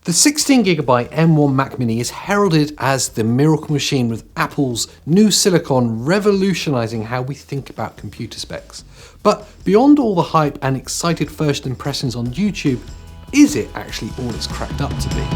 The 16GB M1 Mac Mini is heralded as the miracle machine, with Apple's new silicon revolutionizing how we think about computer specs. But beyond all the hype and excited first impressions on YouTube, is it actually all it's cracked up to be?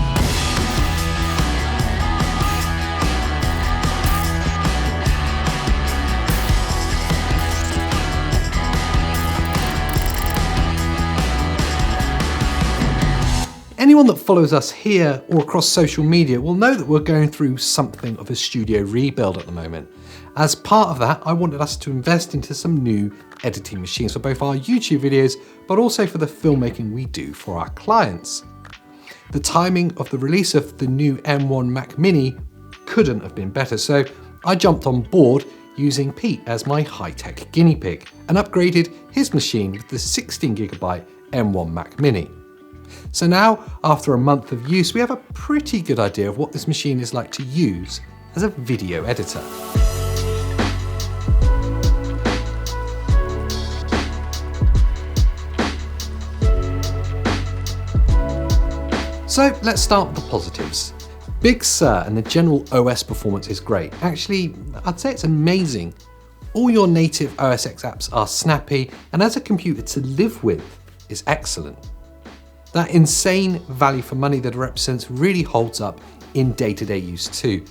Anyone that follows us here or across social media will know that we're going through something of a studio rebuild at the moment. As part of that, I wanted us to invest into some new editing machines for both our YouTube videos, but also for the filmmaking we do for our clients. The timing of the release of the new M1 Mac Mini couldn't have been better, so I jumped on board using Pete as my high-tech guinea pig and upgraded his machine with the 16GB M1 Mac Mini. So now, after a month of use, we have a pretty good idea of what this machine is like to use as a video editor. So let's start with the positives. Big Sur and the general OS performance is great. Actually, I'd say it's amazing. All your native OS X apps are snappy, and as a computer to live with is excellent. That insane value for money that it represents really holds up in day-to-day use too.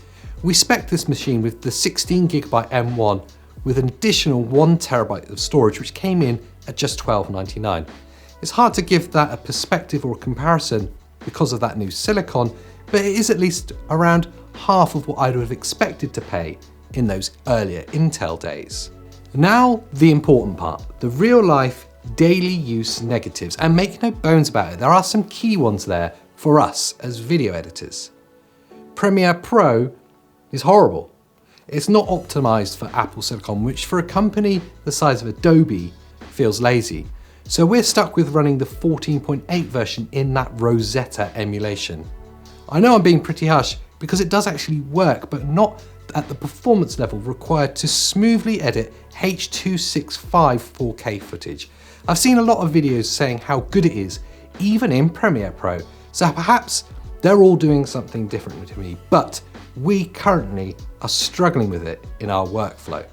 We spec'd this machine with the 16GB M1 with an additional 1TB of storage, which came in at just $12.99. It's hard to give that a perspective or a comparison because of that new silicon, but it is at least around half of what I would have expected to pay in those earlier Intel days. Now, the important part, the real-life daily use negatives, and make no bones about it, there are some key ones there for us as video editors. Premiere Pro is horrible. It's not optimized for Apple Silicon, which for a company the size of Adobe feels lazy. So we're stuck with running the 14.8 version in that Rosetta emulation. I know I'm being pretty harsh because it does actually work, but not at the performance level required to smoothly edit H.265 4K footage. I've seen a lot of videos saying how good it is, even in Premiere Pro, so perhaps they're all doing something different to me, but we currently are struggling with it in our workflow.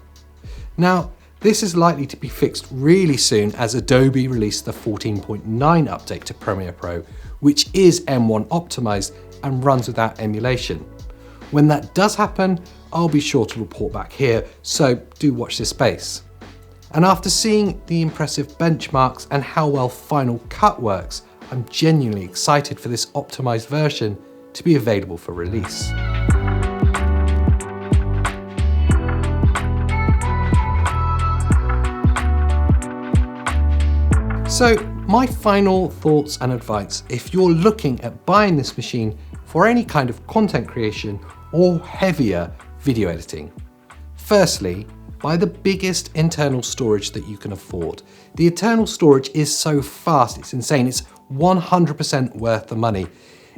Now, this is likely to be fixed really soon as Adobe released the 14.9 update to Premiere Pro, which is M1 optimized and runs without emulation. When that does happen, I'll be sure to report back here, so do watch this space. And after seeing the impressive benchmarks and how well Final Cut works, I'm genuinely excited for this optimized version to be available for release. So, my final thoughts and advice if you're looking at buying this machine for any kind of content creation or heavier video editing. Firstly, buy the biggest internal storage that you can afford. The internal storage is so fast, it's insane. It's 100% worth the money.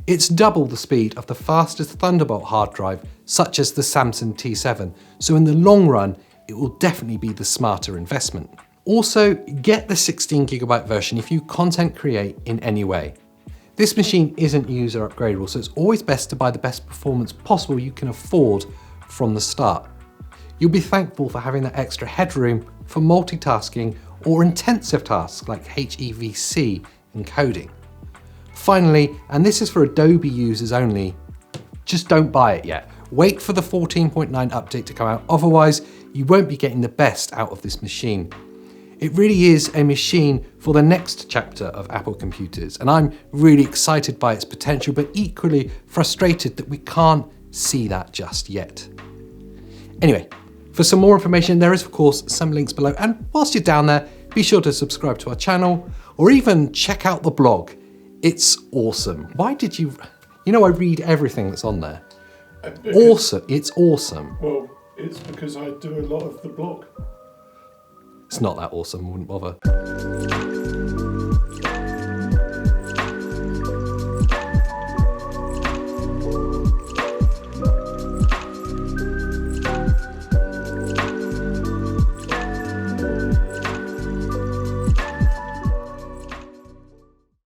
It's double the speed of the fastest Thunderbolt hard drive, such as the Samsung T7. So in the long run, it will definitely be the smarter investment. Also, get the 16GB version if you content create in any way. This machine isn't user upgradable, so it's always best to buy the best performance possible you can afford from the start. You'll be thankful for having that extra headroom for multitasking or intensive tasks like HEVC and coding. Finally, and this is for Adobe users only, just don't buy it yet. Wait for the 14.9 update to come out, otherwise you won't be getting the best out of this machine. It really is a machine for the next chapter of Apple computers, and I'm really excited by its potential, but equally frustrated that we can't see that just yet. Anyway, for some more information, there is of course some links below, and whilst you're down there, be sure to subscribe to our channel, or even check out the blog. It's awesome. Why did you know, I read everything that's on there. Awesome, it's awesome. Well, it's because I do a lot of the blog. It's not that awesome, I wouldn't bother.